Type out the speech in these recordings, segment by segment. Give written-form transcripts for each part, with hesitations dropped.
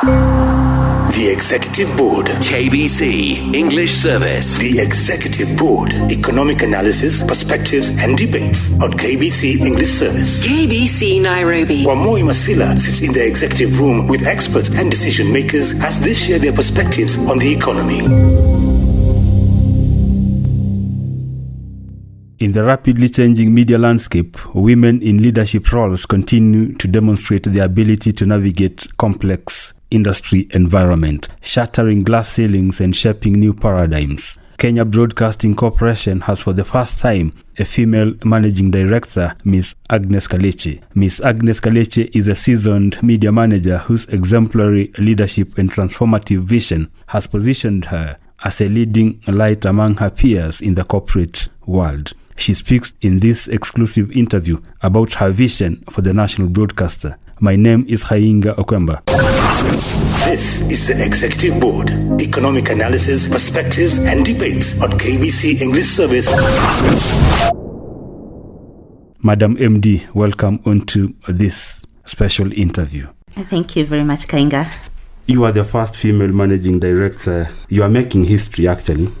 The Executive Board. KBC English Service. The Executive Board. Economic analysis, perspectives and debates on KBC English Service. KBC Nairobi. Wamoi Masila sits in the executive room with experts and decision makers as they share their perspectives on the economy. In the rapidly changing media landscape, women in leadership roles continue to demonstrate their ability to navigate complex industry environment, shattering glass ceilings and shaping new paradigms. Kenya Broadcasting Corporation has for the first time a female managing director, Ms. Agnes Kalekye. Ms. Agnes Kalekye is a seasoned media manager whose exemplary leadership and transformative vision has positioned her as a leading light among her peers in the corporate world. She speaks in this exclusive interview about her vision for the national broadcaster. My name is Hainga Okwemba. This is the Executive Board. Economic analysis, perspectives and debates on KBC English Service. Madam MD, welcome onto this special interview. Thank you very much, Kainga. You are the first female managing director. You are making history, actually.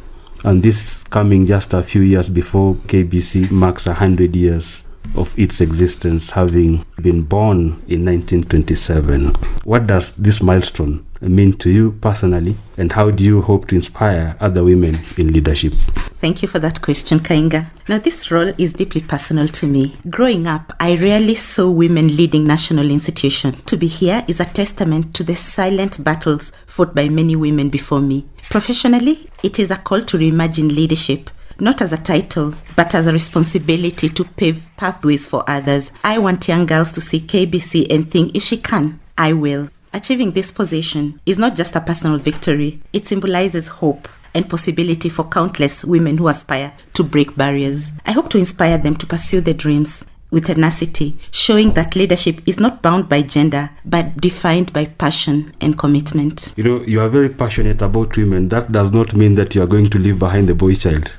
And this coming just a few years before KBC marks 100 years of its existence, having been born in 1927. What does this milestone mean to you personally, and how do you hope to inspire other women in leadership? Thank you for that question, Kainga. Now, this role is deeply personal to me. Growing up, I rarely saw women leading national institutions. To be here is a testament to the silent battles fought by many women before me. Professionally, it is a call to reimagine leadership, not as a title, but as a responsibility to pave pathways for others. I want young girls to see KBC and think, if she can, I will. Achieving this position is not just a personal victory. It symbolizes hope and possibility for countless women who aspire to break barriers. I hope to inspire them to pursue their dreams with tenacity, showing that leadership is not bound by gender, but defined by passion and commitment. You know, you are very passionate about women. That does not mean that you are going to leave behind the boy child.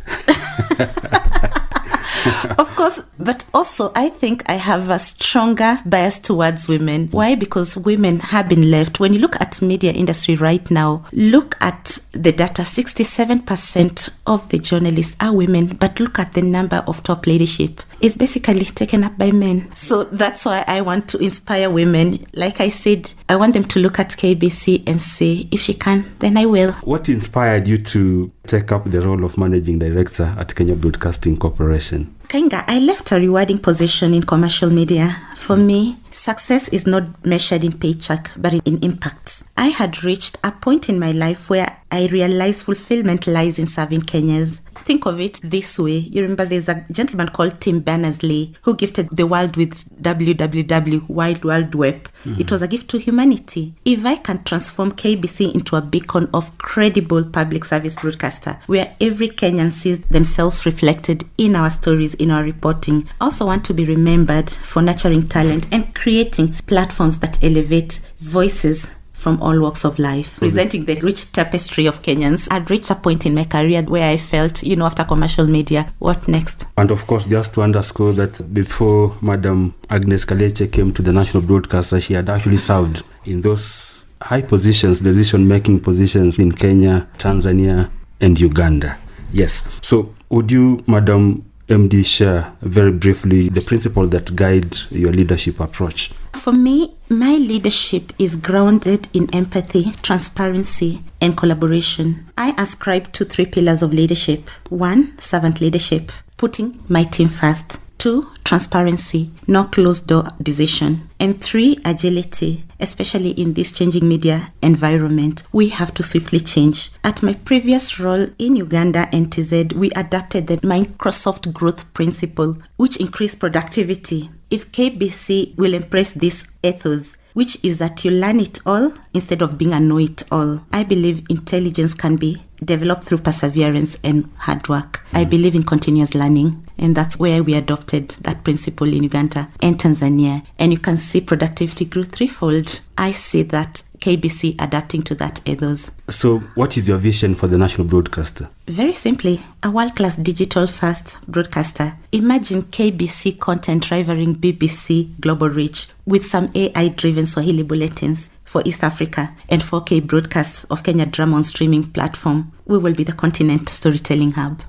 Of course, but also I think I have a stronger bias towards women. Why? Because women have been left. When you look at media industry right now, look at the data, 67% of the journalists are women, but look at the number of top leadership. It's basically taken up by men. So that's why I want to inspire women. Like I said, I want them to look at KBC and say, if she can, then I will. What inspired you to take up the role of managing director at Kenya Broadcasting Corporation? Kainga, I left a rewarding position in commercial media. For me, success is not measured in paycheck, but in impact. I had reached a point in my life where I realized fulfillment lies in serving Kenyans. Think of it this way. You remember there's a gentleman called Tim Berners-Lee who gifted the world with WWW, Wide World Web. Mm-hmm. It was a gift to humanity. If I can transform KBC into a beacon of credible public service broadcaster, where every Kenyan sees themselves reflected in our stories, in our reporting, I also want to be remembered for nurturing talent and creating platforms that elevate voices from all walks of life, presenting the rich tapestry of Kenyans. I'd reached a point in my career where I felt, after commercial media, what next? And of course, just to underscore that before Madam Agnes Kalekye came to the national broadcaster, she had actually served in those high positions, decision-making positions in Kenya, Tanzania, and Uganda. Yes. So would you, Madam MD, share very briefly the principle that guide your leadership approach? For me, my leadership is grounded in empathy, transparency, and collaboration. I ascribe to 3 pillars of leadership. 1, servant leadership, putting my team first. 2, transparency, no closed door decision. And 3, agility, especially in this changing media environment. We have to swiftly change. At my previous role in Uganda and TZ, we adapted the Microsoft growth principle, which increased productivity. If KBC will embrace this ethos, which is that you learn it all instead of being a know-it-all, I believe intelligence can be developed through perseverance and hard work. I believe in continuous learning, and that's where we adopted that principle in Uganda and Tanzania. And you can see productivity grew threefold. I see that KBC adapting to that ethos. So what is your vision for the national broadcaster? Very simply, a world-class digital-first broadcaster. Imagine KBC content rivaling BBC global reach with some AI-driven Swahili bulletins for East Africa and 4K broadcasts of Kenya drama on streaming platform. We will be the continent storytelling hub.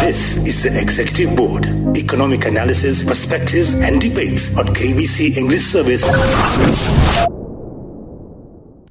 This is the Executive Board. Economic analysis, perspectives, and debates on KBC English Service.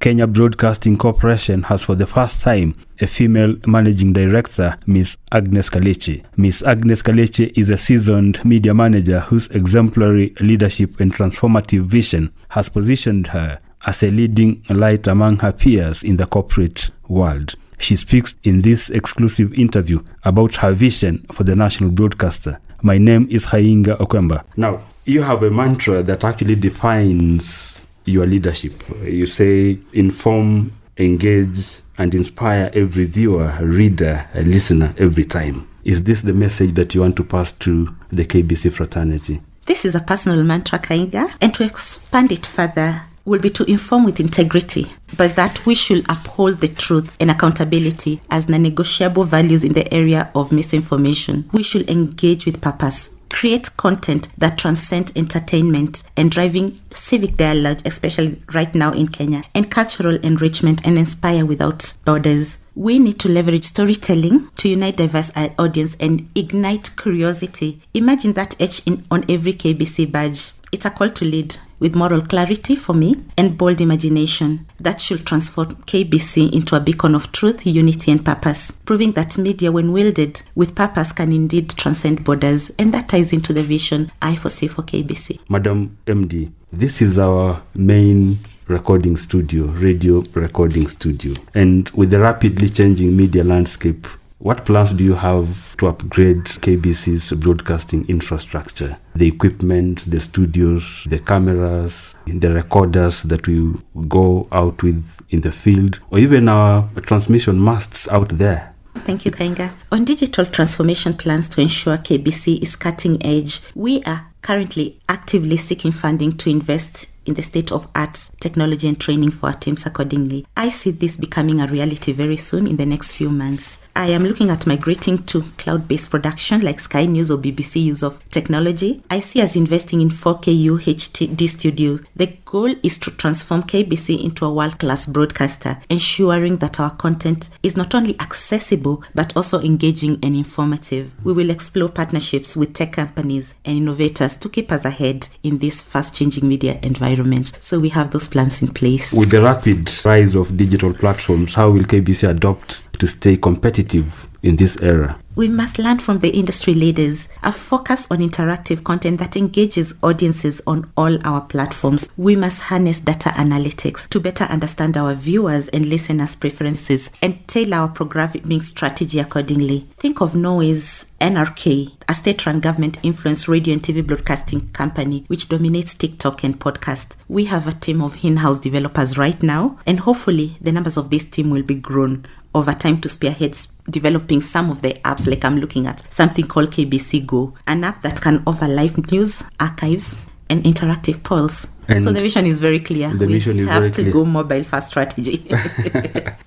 Kenya Broadcasting Corporation has for the first time a female managing director, Ms. Agnes Kalekye. Ms. Agnes Kalekye is a seasoned media manager whose exemplary leadership and transformative vision has positioned her as a leading light among her peers in the corporate world. She speaks in this exclusive interview about her vision for the national broadcaster. My name is Hainga Okwemba. Now, you have a mantra that actually defines your leadership. You say, inform, engage, and inspire every viewer, reader, listener every time. Is this the message that you want to pass to the KBC fraternity? This is a personal mantra, Kainga, and to expand it further will be to inform with integrity, but that we should uphold the truth and accountability as non-negotiable values in the area of misinformation. We should engage with purpose, create content that transcends entertainment and driving civic dialogue, especially right now in Kenya, and cultural enrichment and inspire without borders. We need to leverage storytelling to unite diverse audience and ignite curiosity. Imagine that etched on every KBC badge. It's a call to lead with moral clarity for me and bold imagination that should transform KBC into a beacon of truth, unity, and purpose, proving that media, when wielded with purpose, can indeed transcend borders. And that ties into the vision I foresee for KBC. Madam MD, this is our main recording studio, radio recording studio. And with the rapidly changing media landscape, what plans do you have to upgrade KBC's broadcasting infrastructure? The equipment, the studios, the cameras, the recorders that we go out with in the field, or even our transmission masts out there? Thank you, Kainga. On digital transformation plans to ensure KBC is cutting edge, we are currently actively seeking funding to invest in the state-of-art technology and training for our teams accordingly. I see this becoming a reality very soon in the next few months. I am looking at migrating to cloud-based production like Sky News or BBC use of technology. I see us investing in 4K UHD studios. The goal is to transform KBC into a world-class broadcaster, ensuring that our content is not only accessible but also engaging and informative. We will explore partnerships with tech companies and innovators to keep us ahead in this fast-changing media environment. So we have those plans in place. With the rapid rise of digital platforms, how will KBC adopt to stay competitive in this era? We must learn from the industry leaders, a focus on interactive content that engages audiences on all our platforms. We must harness data analytics to better understand our viewers and listeners' preferences and tailor our programming strategy accordingly. Think of Norway's NRK, a state-run government-influenced radio and TV broadcasting company which dominates TikTok and podcast. We have a team of in-house developers right now, and hopefully the numbers of this team will be grown over time to spearhead developing some of the apps, like I'm looking at something called KBC Go, an app that can offer live news, archives, and interactive polls. And so the vision is very clear. We have to go mobile first strategy.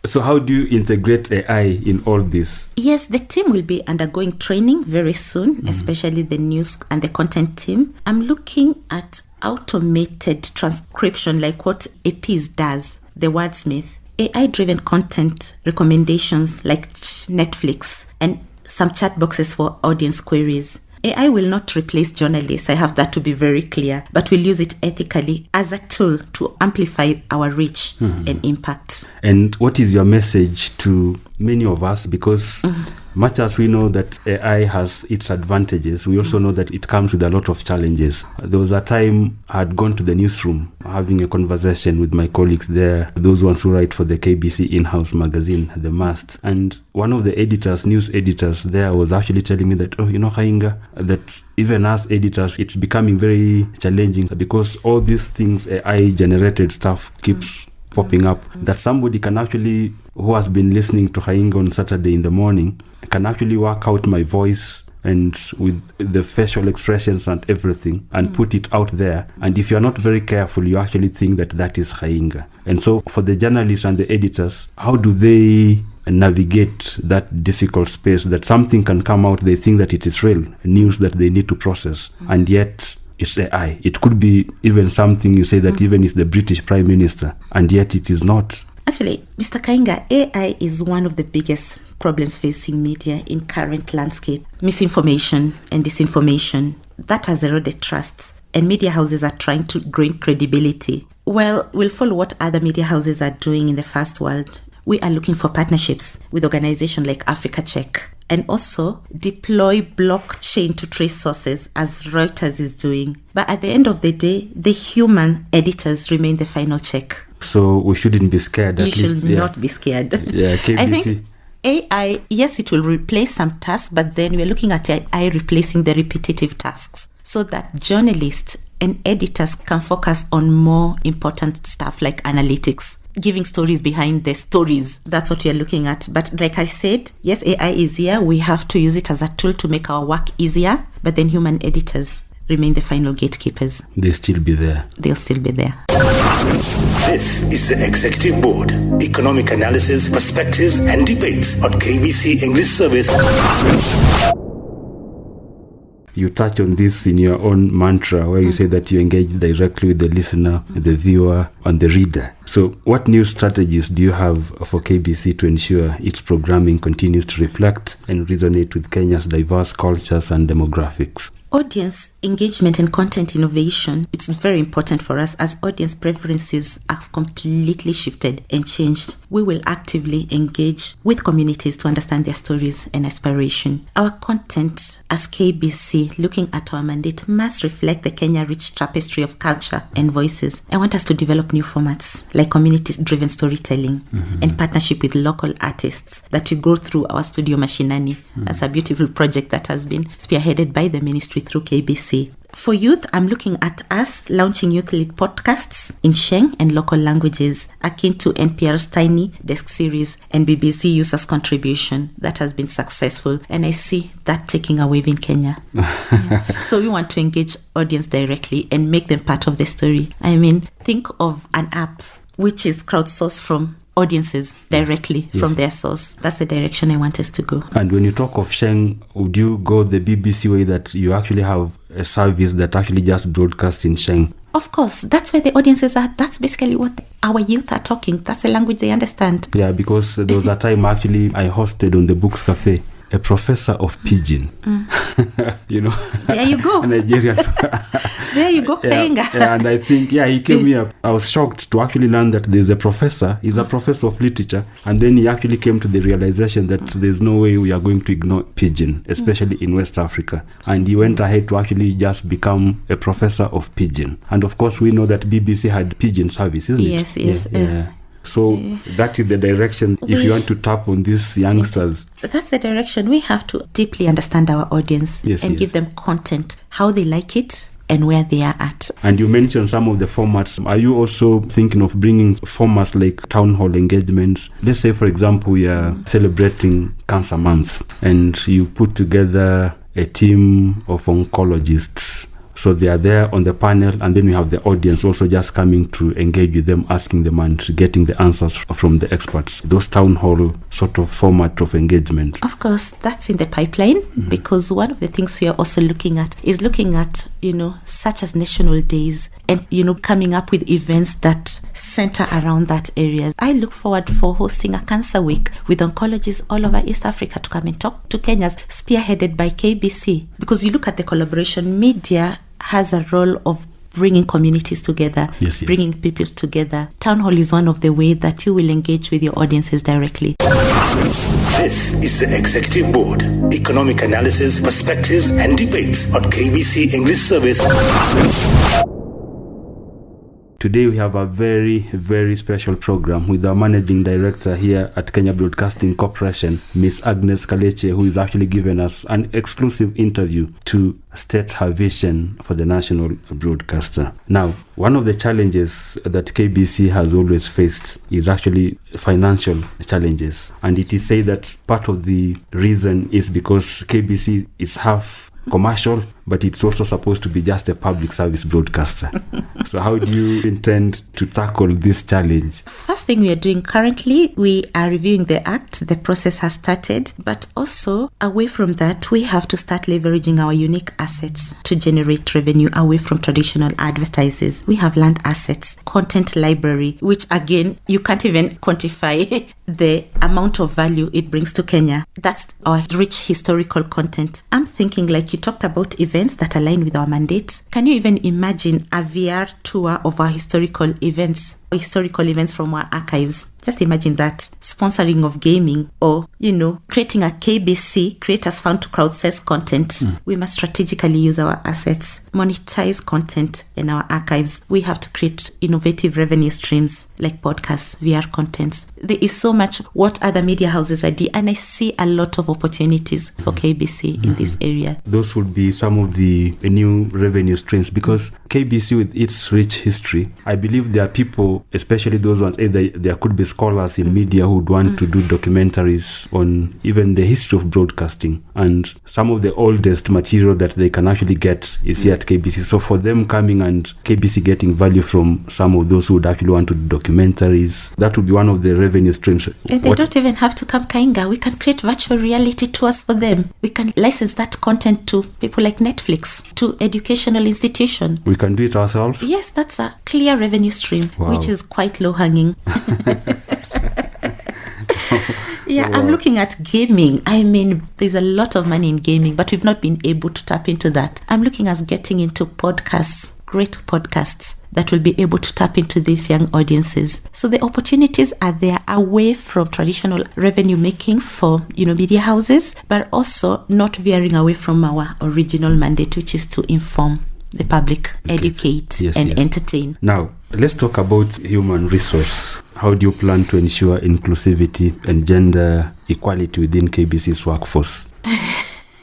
So how do you integrate AI in all this? Yes, the team will be undergoing training very soon, especially the news and the content team. I'm looking at automated transcription like what APs does, the wordsmith. AI-driven content recommendations like Netflix, and some chat boxes for audience queries. AI will not replace journalists, I have that to be very clear, but we'll use it ethically as a tool to amplify our reach and impact. And what is your message to many of us? Because much as we know that AI has its advantages, we also know that it comes with a lot of challenges. There was a time I had gone to the newsroom having a conversation with my colleagues there, those ones who write for the KBC in-house magazine, The Mast. And one of the editors, news editors there, was actually telling me that, Hainga, that even as editors, it's becoming very challenging because all these things, AI-generated stuff keeps popping up, that somebody can actually, who has been listening to Hainga on Saturday in the morning, can actually work out my voice and with the facial expressions and everything and put it out there. And if you're not very careful, you actually think that that is Khainga. And so for the journalists and the editors, how do they navigate that difficult space that something can come out, they think that it is real news that they need to process, and yet it's AI. It could be even something you say that even is the British Prime Minister, and yet it is not. Actually, Mr. Kainga, AI is one of the biggest problems facing media in current landscape. Misinformation and disinformation, that has eroded trust, and media houses are trying to gain credibility. Well, we'll follow what other media houses are doing in the first world. We are looking for partnerships with organizations like Africa Check, and also deploy blockchain to trace sources as Reuters is doing. But at the end of the day, the human editors remain the final check. So we shouldn't be scared. You should not be scared. Yeah, KBC. I think AI, yes, it will replace some tasks, but then we're looking at AI replacing the repetitive tasks so that journalists and editors can focus on more important stuff like analytics, giving stories behind the stories. That's what you're looking at. But like I said, yes, AI is here. We have to use it as a tool to make our work easier. But then human editors remain the final gatekeepers. They'll still be there. They'll still be there. This is the Executive Board. Economic analysis, perspectives, and debates on KBC English Service. You touch on this in your own mantra where you say that you engage directly with the listener, the viewer, and the reader. So what new strategies do you have for KBC to ensure its programming continues to reflect and resonate with Kenya's diverse cultures and demographics? Audience engagement and content innovation, it's very important for us as audience preferences have completely shifted and changed. We will actively engage with communities to understand their stories and aspiration. Our content as KBC, looking at our mandate, must reflect the Kenya-rich tapestry of culture and voices. I want us to develop new formats like community-driven storytelling and partnership with local artists that you go through our studio Mashinani. That's a beautiful project that has been spearheaded by the ministry through KBC. For youth, I'm looking at us launching youth-led podcasts in Sheng and local languages, akin to NPR's Tiny Desk series and BBC Users' contribution that has been successful. And I see that taking a wave in Kenya. So we want to engage audience directly and make them part of the story. I mean, think of an app which is crowdsourced from audiences directly from their source. That's the direction I want us to go. And when you talk of Sheng, would you go the BBC way that you actually have a service that actually just broadcasts in Sheng? Of course, that's where the audiences are. That's basically what our youth are talking. That's the language they understand. Yeah, because there was a time actually I hosted on the Books Cafe a professor of Pidgin. You know, there you go. Nigerian. There you go, Kainga. Yeah, and I think, he came here. I was shocked to actually learn that there's a professor, he's a professor of literature, and then he actually came to the realization that there's no way we are going to ignore Pidgin, especially in West Africa. And he went ahead to actually just become a professor of Pidgin. And of course, we know that BBC had Pidgin service, isn't it? Yes. Yeah. So that is the direction if you want to tap on these youngsters. That's the direction. We have to deeply understand our audience and give them content, how they like it and where they are at. And you mentioned some of the formats. Are you also thinking of bringing formats like town hall engagements? Let's say, for example, we are celebrating Cancer Month and you put together a team of oncologists. So they are there on the panel, and then we have the audience also just coming to engage with them, asking them and getting the answers from the experts. Those town hall sort of format of engagement. Of course, that's in the pipeline because one of the things we are also looking at, such as national days and, coming up with events that center around that area. I look forward for hosting a cancer week with oncologists all over East Africa to come and talk to Kenyans, spearheaded by KBC. Because you look at the collaboration, media has a role of bringing communities together, bringing people together. Town hall is one of the ways that you will engage with your audiences directly. This is the Executive Board. Economic analysis, perspectives, and debates on KBC English Service. today we have a very, very special program with our managing director here at Kenya Broadcasting Corporation, Miss Agnes Kalekye, who is actually giving us an exclusive interview to state her vision for the national broadcaster. Now, one of the challenges that KBC has always faced is actually financial challenges. And it is said that part of the reason is because KBC is half commercial, but it's also supposed to be just a public service broadcaster. So how do you intend to tackle this challenge? First thing we are doing currently, we are reviewing the act. The process has started, but also away from that, we have to start leveraging our unique assets to generate revenue away from traditional advertisers. We have land assets, content library, which again, you can't even quantify the amount of value it brings to Kenya. That's our rich historical content. I'm thinking, like you talked about events that align with our mandate. Can you even imagine a VR tour of our historical events from our archives? Just imagine that. Sponsoring of gaming, or, creating a KBC, Creators Fund to crowdsource content. We must strategically use our assets, monetize content in our archives. We have to create innovative revenue streams like podcasts, VR contents. There is so much what other media houses are doing, and I see a lot of opportunities for KBC in this area. Those would be some of the new revenue streams, because KBC, with its rich history, I believe there are people, especially those ones, either there could be scholars in media who would want to do documentaries on even the history of broadcasting, and some of the oldest material that they can actually get is here at KBC. So for them coming and KBC getting value from some of those who would actually want to do documentaries, that would be one of the revenue streams. And they don't even have to come Kainga. We can create virtual reality tours for them. We can license that content to people like Netflix, to educational institutions. We can do it ourselves? Yes, that's a clear revenue stream, which is quite low hanging. Yeah, wow. I'm looking at gaming. I mean, there's a lot of money in gaming, but we've not been able to tap into that. I'm looking at getting into podcasts, great podcasts that will be able to tap into these young audiences. So the opportunities are there away from traditional revenue making for, media houses, but also not veering away from our original mandate, which is to inform the public, educate, and entertain. Now, let's talk about human resource. How do you plan to ensure inclusivity and gender equality within KBC's workforce?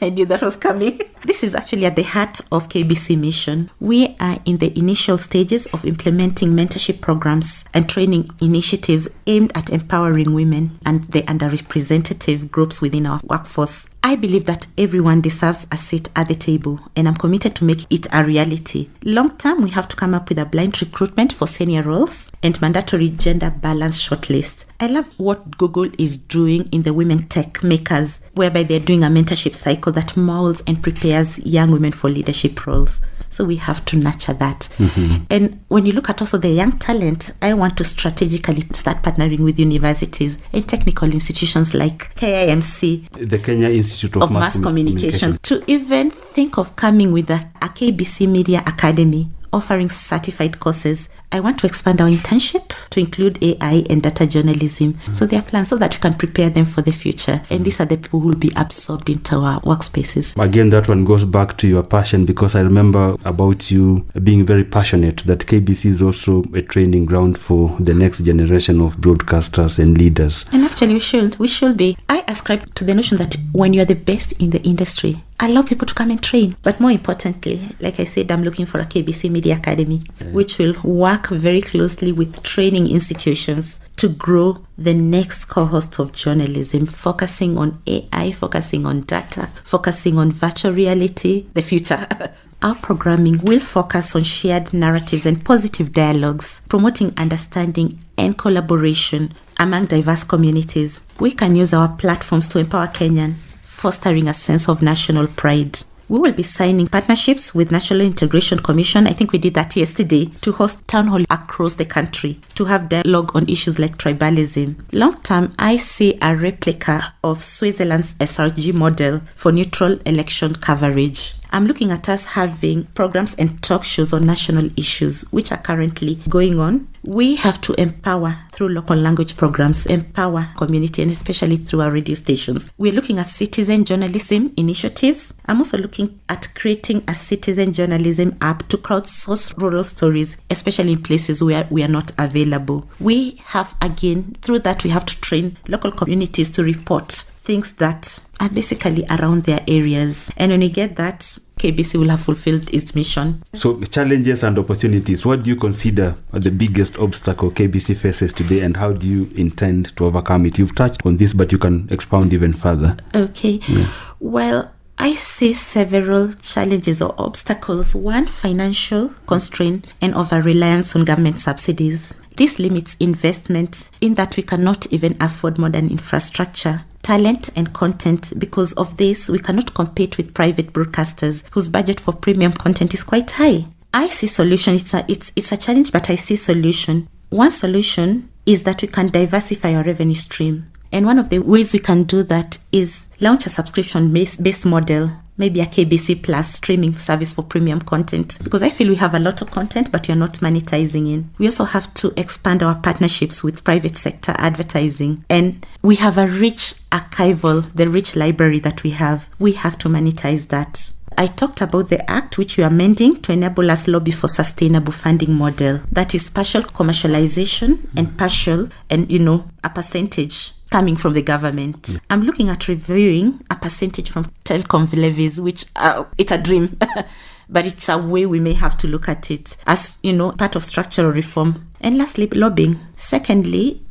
I knew that was coming. This is actually at the heart of KBC mission. We are in the initial stages of implementing mentorship programs and training initiatives aimed at empowering women and the underrepresented groups within our workforce. I believe that everyone deserves a seat at the table, and I'm committed to make it a reality. Long term, we have to come up with a blind recruitment for senior roles and mandatory gender balance shortlist. I love what Google is doing in the Women Tech Makers, whereby they're doing a mentorship cycle that molds and prepares young women for leadership roles. So we have to nurture that. And when you look at also the young talent, I want to strategically start partnering with universities and technical institutions like KIMC, the Kenya Institute of Mass Communication, to even think of coming with a KBC Media Academy, offering certified courses. I want to expand our internship to include AI and data journalism. So there are plans so that we can prepare them for the future. And these are the people who will be absorbed into our workspaces. Again, that one goes back to your passion, because I remember about you being very passionate that KBC is also a training ground for the next generation of broadcasters and leaders. And actually we should be. I ascribe to the notion that when you are the best in the industry, allow people to come and train. But more importantly, like I said, I'm looking for a KBC Media Academy, which will work very closely with training institutions to grow the next cohort of journalism, focusing on AI, focusing on data, focusing on virtual reality, the future. Our programming will focus on shared narratives and positive dialogues, promoting understanding and collaboration among diverse communities. We can use our platforms to empower Kenyan, fostering a sense of national pride. We will be signing partnerships with National Integration Commission. I think we did that yesterday, to host town hall across the country, to have dialogue on issues like tribalism. Long term, I see a replica of Switzerland's SRG model for neutral election coverage. I'm looking at us having programs and talk shows on national issues, which are currently going on. We have to empower through local language programs, empower community, and especially through our radio stations. We're looking at citizen journalism initiatives. I'm also looking at creating a citizen journalism app to crowdsource rural stories, especially in places where we are not available. We have, again, through that, we have to train local communities to report things that are basically around their areas. And when we get that, KBC will have fulfilled its mission. So challenges and opportunities, what do you consider are the biggest obstacle KBC faces today, and how do you intend to overcome it? You've touched on this, but you can expound even further. Okay. Yeah. Well, I see several challenges or obstacles. One, financial constraint and over-reliance on government subsidies. This limits investment in that we cannot even afford modern infrastructure, talent and content. Because of this, we cannot compete with private broadcasters whose budget for premium content is quite high. I see solution. It's a challenge, but I see solution. One solution is that we can diversify our revenue stream. And one of the ways we can do that is launch a subscription-based model, maybe a KBC Plus streaming service for premium content. Because I feel we have a lot of content, but we are not monetizing in. We also have to expand our partnerships with private sector advertising. And we have a rich archival, the rich library that we have. We have to monetize that. I talked about the act which we are amending to enable us lobby for sustainable funding model. That is partial commercialization and partial and, a percentage coming from the government. I'm looking at reviewing a percentage from telecom levies, which it's a dream, but it's a way we may have to look at it as, part of structural reform. And lastly, lobbying. Secondly,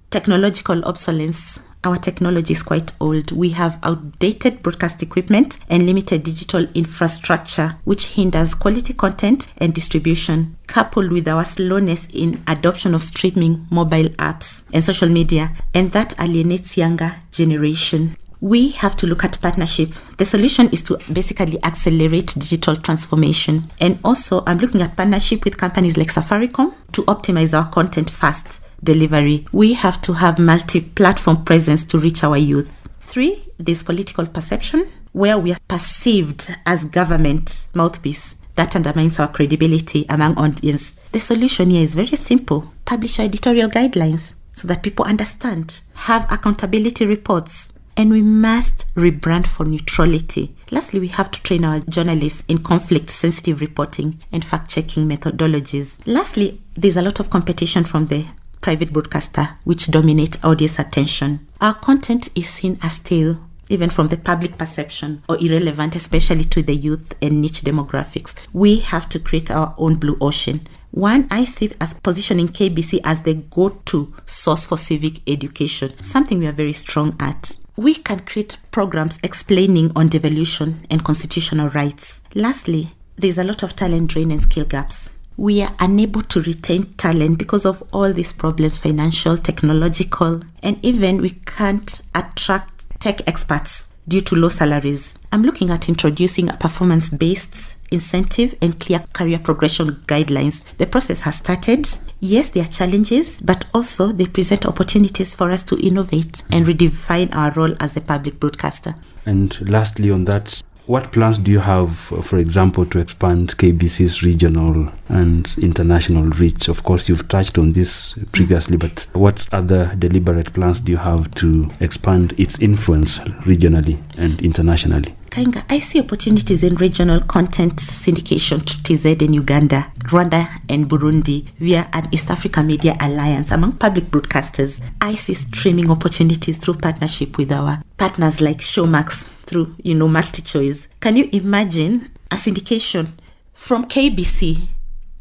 technological obsolescence. Our technology is quite old. We have outdated broadcast equipment and limited digital infrastructure, which hinders quality content and distribution, coupled with our slowness in adoption of streaming mobile apps and social media, and that alienates younger generation. We have to look at partnership. The solution is to basically accelerate digital transformation. And also, I'm looking at partnership with companies like Safaricom to optimize our content fast delivery. We have to have multi-platform presence to reach our youth. 3, there's political perception, where we are perceived as government mouthpiece. That undermines our credibility among audience. The solution here is very simple. Publish our editorial guidelines so that people understand. Have accountability reports. And we must rebrand for neutrality. Lastly, we have to train our journalists in conflict-sensitive reporting and fact-checking methodologies. Lastly, there's a lot of competition from the private broadcaster, which dominate audience attention. Our content is seen as stale, even from the public perception, or irrelevant, especially to the youth and niche demographics. We have to create our own blue ocean. One, I see as positioning KBC as the go-to source for civic education, something we are very strong at. We can create programs explaining on devolution and constitutional rights. Lastly, there's a lot of talent drain and skill gaps. We are unable to retain talent because of all these problems, financial, technological, and even we can't attract tech experts due to low salaries. I'm looking at introducing a performance-based incentive and clear career progression guidelines. The process has started. Yes, there are challenges, but also they present opportunities for us to innovate and redefine our role as a public broadcaster. And lastly on that, what plans do you have, for example, to expand KBC's regional and international reach? Of course, you've touched on this previously, but what other deliberate plans do you have to expand its influence regionally and internationally? Kainga, I see opportunities in regional content syndication to TZ in Uganda, Rwanda and Burundi via an East Africa Media Alliance among public broadcasters. I see streaming opportunities through partnership with our partners like Showmax through, MultiChoice. Can you imagine a syndication from KBC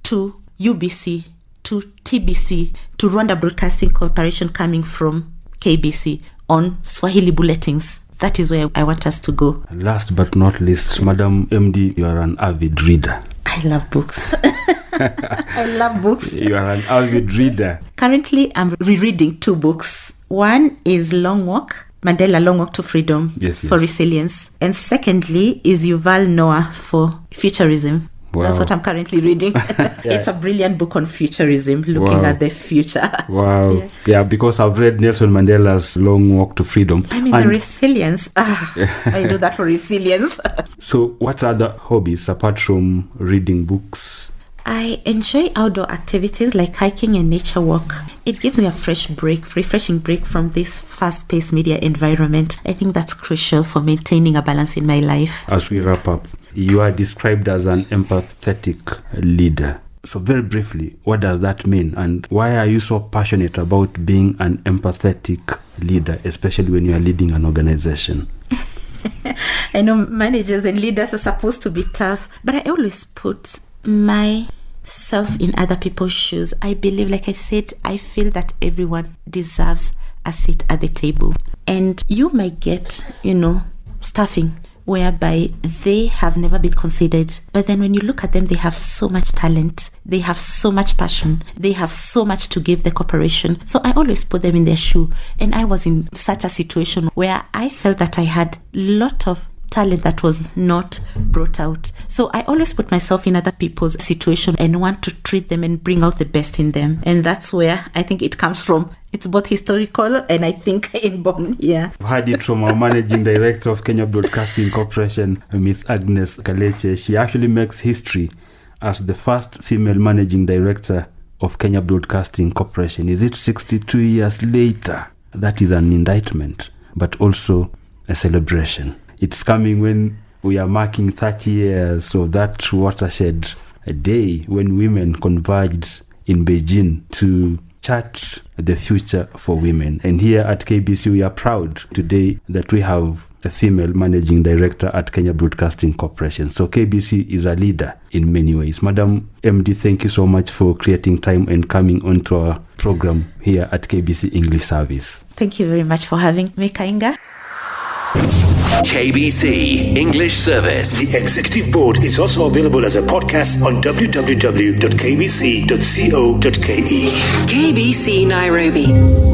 to UBC to TBC to Rwanda Broadcasting Corporation coming from KBC on Swahili bulletins? That is where I want us to go. Last but not least, Madam MD, you are an avid reader. I love books. I love books. You are an avid reader. Currently, I'm rereading 2 books. One is Long Walk, Mandela Long Walk to Freedom, yes. for resilience. And secondly is Yuval Noah for futurism. Wow. That's what I'm currently reading. It's a brilliant book on futurism, looking at the future. Wow. Yeah, because I've read Nelson Mandela's Long Walk to Freedom. I mean, the resilience. I do that for resilience. So what other hobbies apart from reading books? I enjoy outdoor activities like hiking and nature walk. It gives me a refreshing break from this fast-paced media environment. I think that's crucial for maintaining a balance in my life. As we wrap up, you are described as an empathetic leader. So very briefly, what does that mean? And why are you so passionate about being an empathetic leader, especially when you are leading an organization? I know managers and leaders are supposed to be tough, but I always put myself in other people's shoes. I believe, like I said, I feel that everyone deserves a seat at the table. And you might get, staffing whereby they have never been considered. But then when you look at them, they have so much talent. They have so much passion. They have so much to give the corporation. So I always put them in their shoe. And I was in such a situation where I felt that I had a lot of talent that was not brought out. So I always put myself in other people's situation and want to treat them and bring out the best in them. And that's where I think it comes from. It's both historical and I think inborn. Yeah. I've heard it from our managing director of Kenya Broadcasting Corporation, Miss Agnes Kalekye. She actually makes history as the first female managing director of Kenya Broadcasting Corporation. Is it 62 years later? That is an indictment, but also a celebration. It's coming when we are marking 30 years of that watershed, a day when women converged in Beijing to chart the future for women. And here at KBC, we are proud today that we have a female managing director at Kenya Broadcasting Corporation. So KBC is a leader in many ways. Madam MD, thank you so much for creating time and coming onto our program here at KBC English Service. Thank you very much for having me, Kainga. KBC English Service. The Executive Board is also available as a podcast on www.kbc.co.ke. KBC Nairobi.